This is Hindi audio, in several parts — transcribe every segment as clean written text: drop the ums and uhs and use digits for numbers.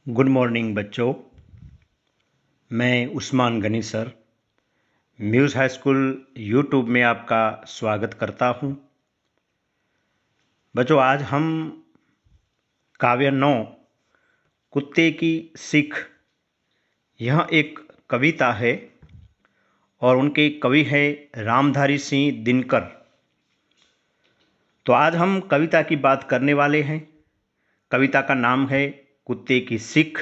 गुड मॉर्निंग बच्चों। मैं Usman Gani sir Muse high school YouTube में आपका स्वागत करता हूं। बच्चों, आज हम काव्य 9 कुत्ते की सीख, यह एक कविता है और उनके कवि है रामधारी सिंह दिनकर। तो आज हम कविता की बात करने वाले हैं। कविता का नाम है कुत्ते की सीख,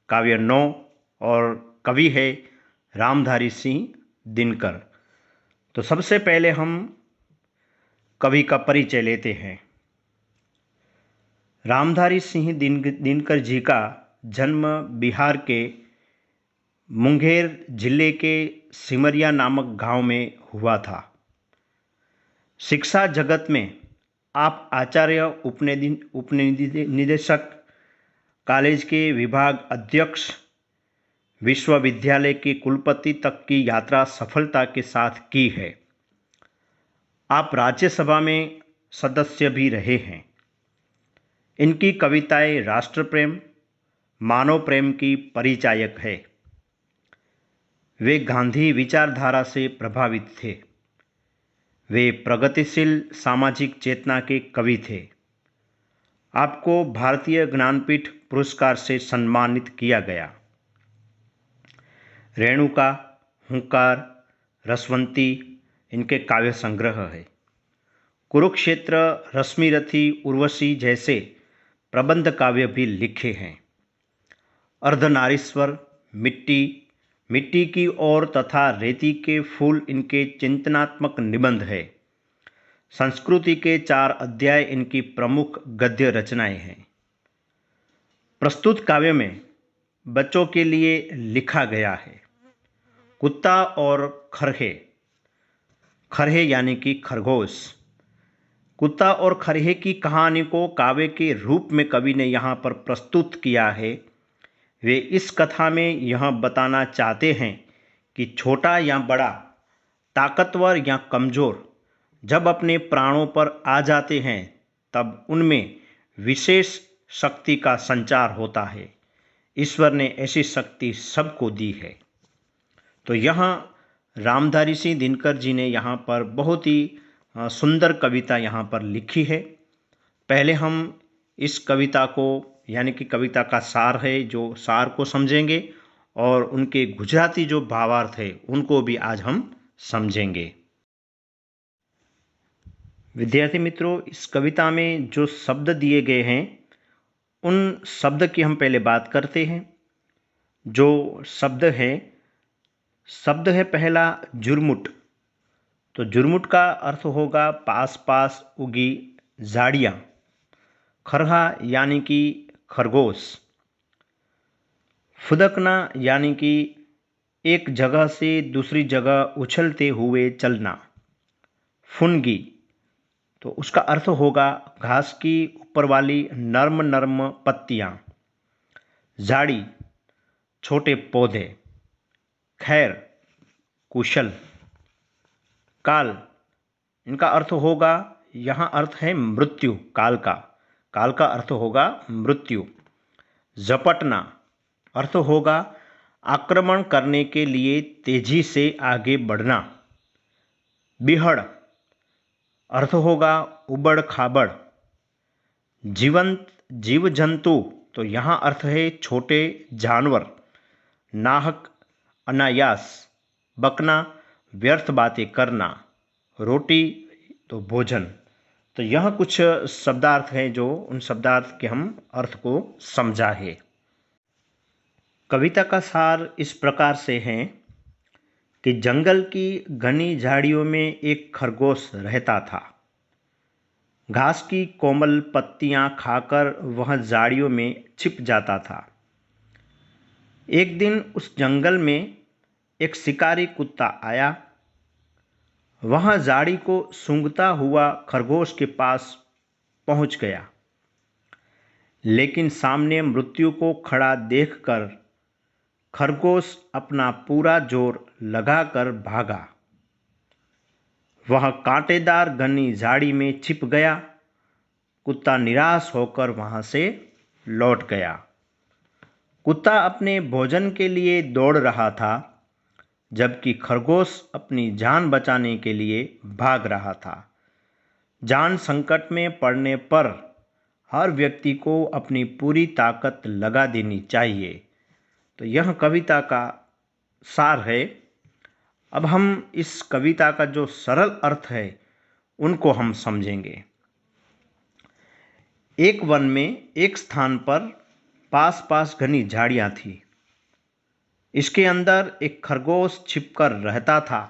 काव्य 9 और कवि है रामधारी सिंह दिनकर। तो सबसे पहले हम कवि का परिचय लेते हैं। रामधारी सिंह दिनकर जी का जन्म बिहार के मुंगेर जिले के सिमरिया नामक गांव में हुआ था। शिक्षा जगत में आप आचार्य, उपनिदेशक, कॉलेज के विभाग अध्यक्ष, विश्वविद्यालय के कुलपति तक की यात्रा सफलता के साथ की है। आप राज्यसभा में सदस्य भी रहे हैं। इनकी कविताएं राष्ट्र प्रेम, मानव प्रेम की परिचायक है। वे गांधी विचारधारा से प्रभावित थे। वे प्रगतिशील सामाजिक चेतना के कवि थे। आपको भारतीय ज्ञानपीठ पुरस्कार से सम्मानित किया गया। रेणुका, हुंकार, रसवंती इनके काव्य संग्रह है। कुरुक्षेत्र, रश्मिरथी, उर्वशी जैसे प्रबंध काव्य भी लिखे हैं। अर्धनारीश्वर, मिट्टी की ओर तथा रेती के फूल इनके चिंतनात्मक निबंध है। संस्कृति के 4 अध्याय इनकी प्रमुख गद्य रचनाएं हैं। प्रस्तुत काव्य में बच्चों के लिए लिखा गया है कुत्ता और खरहे। खरहे यानी कि खरगोश। कुत्ता और खरहे की कहानी को काव्य के रूप में कवि ने यहाँ पर प्रस्तुत किया है। वे इस कथा में यह बताना चाहते हैं कि छोटा या बड़ा, ताकतवर या कमज़ोर जब अपने प्राणों पर आ जाते हैं तब उनमें विशेष शक्ति का संचार होता है। ईश्वर ने ऐसी शक्ति सबको दी है। तो यहाँ रामधारी सिंह दिनकर जी ने यहाँ पर बहुत ही सुंदर कविता यहाँ पर लिखी है। पहले हम इस कविता को, यानी कि कविता का सार है, जो सार को समझेंगे और उनके गुजराती जो भावार्थ है उनको भी आज हम समझेंगे। विद्यार्थी मित्रों, इस कविता में जो शब्द दिए गए हैं उन शब्द की हम पहले बात करते हैं। जो शब्द है पहला जुरमुट। तो जुरमुट का अर्थ होगा पास पास उगी झाड़ियाँ। खरहा यानी कि खरगोश। फुदकना यानी कि एक जगह से दूसरी जगह उछलते हुए चलना। फुनगी, तो उसका अर्थ होगा घास की ऊपर वाली नर्म नर्म पत्तियाँ। झाड़ी, छोटे पौधे। खैर, कुशल। काल, इनका अर्थ होगा, यहाँ अर्थ है मृत्यु। काल का अर्थ होगा मृत्यु। झपटना अर्थ होगा आक्रमण करने के लिए तेजी से आगे बढ़ना। बिहड़ अर्थ होगा उबड़ खाबड़। जीवंत, जीव जंतु, तो यहाँ अर्थ है छोटे जानवर। नाहक, अनायास। बकना, व्यर्थ बातें करना। रोटी, तो भोजन। तो यह कुछ शब्दार्थ हैं जो उन शब्दार्थ के हम अर्थ को समझा है। कविता का सार इस प्रकार से है कि जंगल की घनी झाड़ियों में एक खरगोश रहता था। घास की कोमल पत्तियां खाकर वह झाड़ियों में छिप जाता था। एक दिन उस जंगल में एक शिकारी कुत्ता आया। वह झाड़ी को सूंघता हुआ खरगोश के पास पहुंच गया, लेकिन सामने मृत्यु को खड़ा देखकर खरगोश अपना पूरा जोर लगाकर भागा। वह कांटेदार घनी झाड़ी में छिप गया। कुत्ता निराश होकर वहां से लौट गया। कुत्ता अपने भोजन के लिए दौड़ रहा था, जबकि खरगोश अपनी जान बचाने के लिए भाग रहा था। जान संकट में पड़ने पर हर व्यक्ति को अपनी पूरी ताकत लगा देनी चाहिए। तो यह कविता का सार है। अब हम इस कविता का जो सरल अर्थ है उनको हम समझेंगे। एक वन में एक स्थान पर पास पास घनी झाड़ियां थी। इसके अंदर एक खरगोश छिपकर रहता था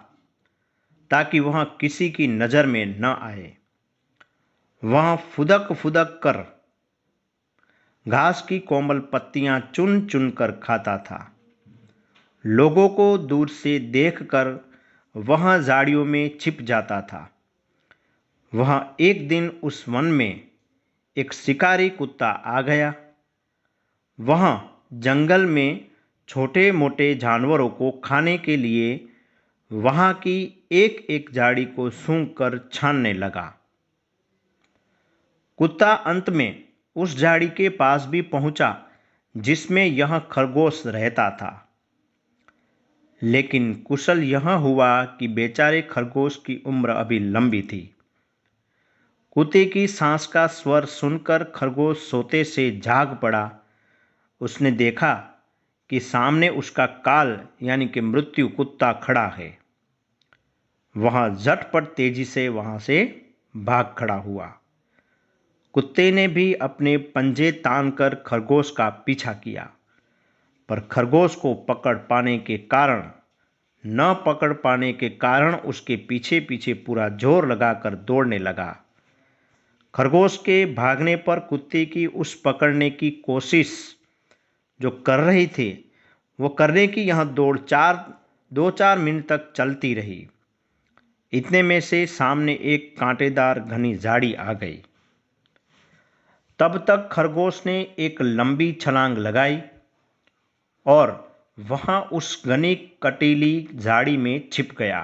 ताकि वह किसी की नज़र में न आए। वह फुदक फुदक कर घास की कोमल पत्तियां चुन चुन कर खाता था। लोगों को दूर से देखकर वह झाड़ियों में छिप जाता था। वह एक दिन उस वन में एक शिकारी कुत्ता आ गया। वह जंगल में छोटे मोटे जानवरों को खाने के लिए वहां की एक एक झाड़ी को सूंघकर छानने लगा। कुत्ता अंत में उस झाड़ी के पास भी पहुंचा जिसमें यह खरगोश रहता था। लेकिन कुशल यह हुआ कि बेचारे खरगोश की उम्र अभी लंबी थी। कुत्ते की सांस का स्वर सुनकर खरगोश सोते से जाग पड़ा। उसने देखा कि सामने उसका काल यानी कि मृत्यु कुत्ता खड़ा है। वह झटपट तेजी से वहां से भाग खड़ा हुआ। कुत्ते ने भी अपने पंजे तानकर खरगोश का पीछा किया, पर खरगोश को न पकड़ पाने के कारण उसके पीछे पीछे पूरा जोर लगाकर दौड़ने लगा। खरगोश के भागने पर कुत्ते की उस पकड़ने की कोशिश जो कर रही थी, वो करने की यह दौड़ 2-4 मिनट तक चलती रही। इतने में से सामने एक कांटेदार घनी झाड़ी आ गई। तब तक खरगोश ने एक लंबी छलांग लगाई और वहां उस घनी कटीली झाड़ी में छिप गया।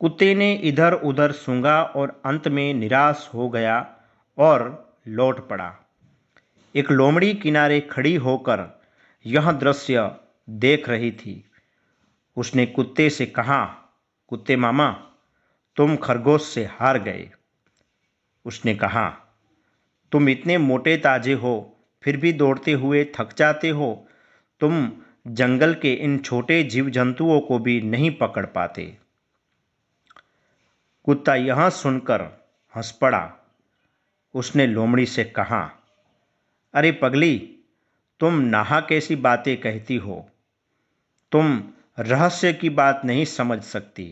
कुत्ते ने इधर उधर सूंघा और अंत में निराश हो गया और लौट पड़ा। एक लोमड़ी किनारे खड़ी होकर यह दृश्य देख रही थी। उसने कुत्ते से कहा, कुत्ते मामा, तुम खरगोश से हार गए। उसने कहा, तुम इतने मोटे ताजे हो, फिर भी दौड़ते हुए थक जाते हो। तुम जंगल के इन छोटे जीव जंतुओं को भी नहीं पकड़ पाते। कुत्ता यह सुनकर हंस पड़ा। उसने लोमड़ी से कहा, अरे पगली, तुम नाहा कैसी बातें कहती हो। तुम रहस्य की बात नहीं समझ सकती।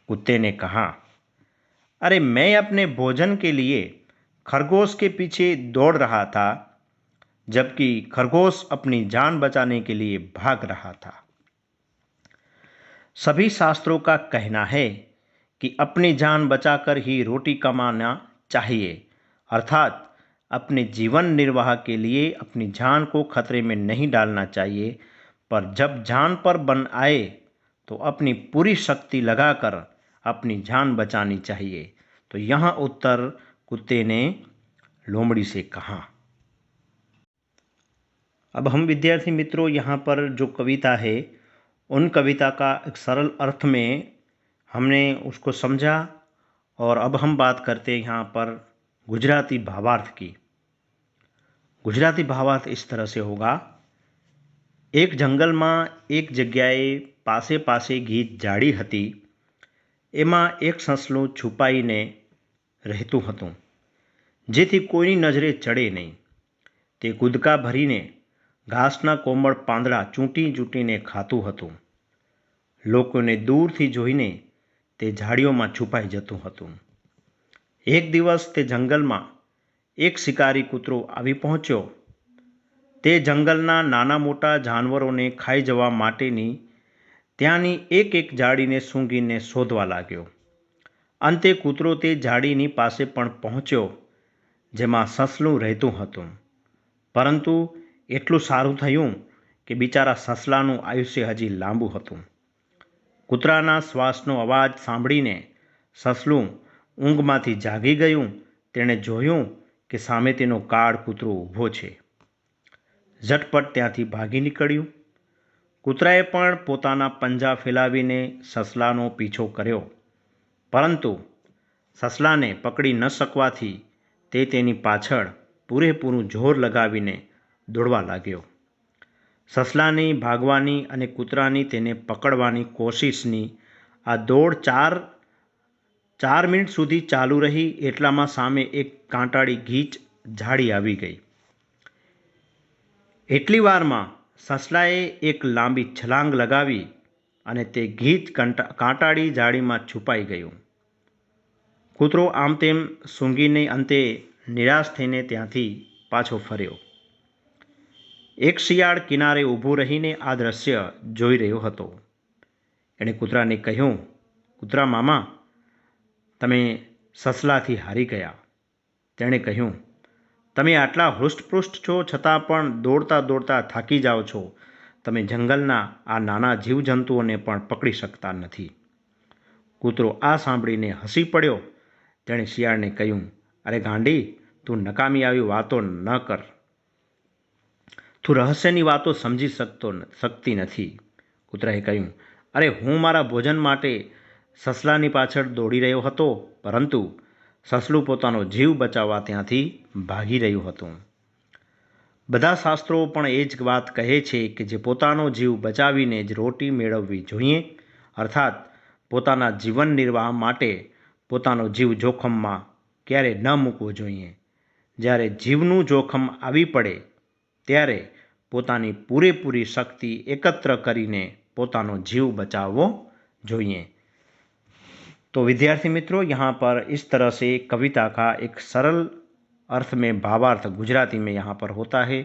कुत्ते ने कहा, अरे मैं अपने भोजन के लिए खरगोश के पीछे दौड़ रहा था, जबकि खरगोश अपनी जान बचाने के लिए भाग रहा था। सभी शास्त्रों का कहना है कि अपनी जान बचाकर ही रोटी कमाना चाहिए, अर्थात अपने जीवन निर्वाह के लिए अपनी जान को खतरे में नहीं डालना चाहिए। पर जब जान पर बन आए तो अपनी पूरी शक्ति लगाकर अपनी जान बचानी चाहिए। तो यहाँ उत्तर कुत्ते ने लोमड़ी से कहा। अब हम विद्यार्थी मित्रों यहाँ पर जो कविता है उन कविता का एक सरल अर्थ में हमने उसको समझा। और अब हम बात करते हैं यहाँ पर गुजराती भावार्थ की। गुजराती भावार्थ इस तरह से होगा, एक जंगल में एक जग्याए पासे पासे गीत झाड़ी हती, एमां एक ससलुं છુપાઈને રહેતું હતું, જેથી કોઈની નજરે ચડે નહીં। તે કૂદકા ભરીને ઘાસના કોમળ પાંદડા ચૂંટી ચૂંટીને ખાતું હતું। લોકોને દૂરથી જોઈને તે ઝાડીઓમાં છુપાઈ જતું હતું। એક દિવસ તે જંગલમાં એક શિકારી કૂતરો આવી પહોંચ્યો। તે જંગલના નાના મોટા જાનવરોને ખાઈ જવા માટેની ત્યાંની એક એક ઝાડીને સૂંઘીને શોધવા લાગ્યો। અંતે કૂતરો તે ઝાડીની પાસે પણ પહોંચ્યો જેમાં સસલું રહેતું હતું, પરંતુ એટલું સારું થયું કે બિચારા સસલાનું આયુષ્ય હજી લાંબુ હતું। કૂતરાના શ્વાસનો અવાજ સાંભળીને સસલું ઊંઘમાંથી જાગી ગયું। તેણે જોયું કે સામે તેનો કાળ કૂતરો ઊભો છે। ઝટપટ ત્યાંથી ભાગી નીકળ્યું. કૂતરાએ પણ પોતાના પંજા ફેલાવીને સસલાનો પીછો કર્યો, પરંતુ સસલાને પકડી ન શકવાથી તે તેની પાછળ પૂરેપૂરું જોર લગાવીને દોડવા લાગ્યો. સસલાની ભાગવાની અને કૂતરાની તેને પકડવાની કોશિશની આ દોડ ચાર મિનિટ સુધી ચાલુ રહી. એટલામાં સામે એક કાંટાળી ગીચ ઝાડી આવી ગઈ. એટલી વારમાં સસલાએ એક લાંબી છલાંગ લગાવી અને તે ગીચ કાંટાળી ઝાડીમાં છુપાઈ ગયું. કૂતરો આમ તેમ સૂંઘીને અંતે નિરાશ થઈને ત્યાંથી પાછો ફર્યો. એક શિયાળ કિનારે ઊભું રહીને આ દ્રશ્ય જોઈ રહ્યો હતો. એણે કૂતરાને કહ્યું, કૂતરા મામા, તમે સસલાથી હારી ગયા. તેણે કહ્યું, તમે આટલા હૃષ્ટપુષ્ટ છો છતાં પણ દોડતા દોડતા થાકી જાઓ છો. તમે જંગલના આ નાના જીવજંતુઓને પણ પકડી શકતા નથી. કૂતરો આ સાંભળીને હસી પડ્યો. તેણે શિયાળને કહ્યું, અરે ગાંડી, તું નકામી આવી વાતો ન કર. તું રહસ્યની વાતો સમજી શકતી નથી. કૂતરાએ કહ્યું, અરે હું મારા ભોજન માટે સસલાની પાછળ દોડી રહ્યો હતો, પરંતુ સસલું પોતાનો જીવ બચાવવા ત્યાંથી ભાગી રહ્યું હતું. બધા શાસ્ત્રો પણ એ જ વાત કહે છે કે જે પોતાનો જીવ બચાવીને જ રોટી મેળવવી જોઈએ, અર્થાત પોતાના જીવન નિર્વાહ માટે પોતાનો જીવ જોખમમાં ક્યારે ન મૂકવો જોઈએ. જ્યારે જીવનું જોખમ આવી પડે ત્યારે પોતાની પૂરેપૂરી शक्ति एकत्र કરીને પોતાનો जीव बचावो જોઈએ. तो विद्यार्थी मित्रों, यहाँ पर इस तरह से कविता का एक सरल अर्थ में भावार्थ गुजराती में यहाँ पर होता है.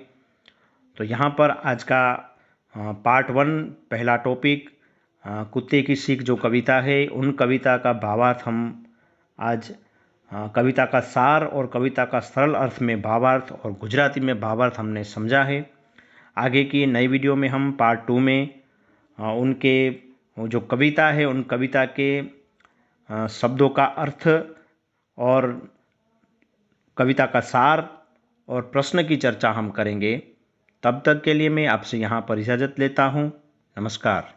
तो यहाँ पर आज का पार्ट 1 पहला टॉपिक कुत्ते की सीख जो कविता है, उन कविता का भावार्थ हम आज कविता का सार और कविता का सरल अर्थ में भावार्थ और गुजराती में भावार्थ हमने समझा है. आगे की नई वीडियो में हम पार्ट 2 में उनके जो कविता है उन कविता के शब्दों का अर्थ और कविता का सार और प्रश्न की चर्चा हम करेंगे. तब तक के लिए मैं आपसे यहाँ पर इजाज़त लेता हूँ. नमस्कार.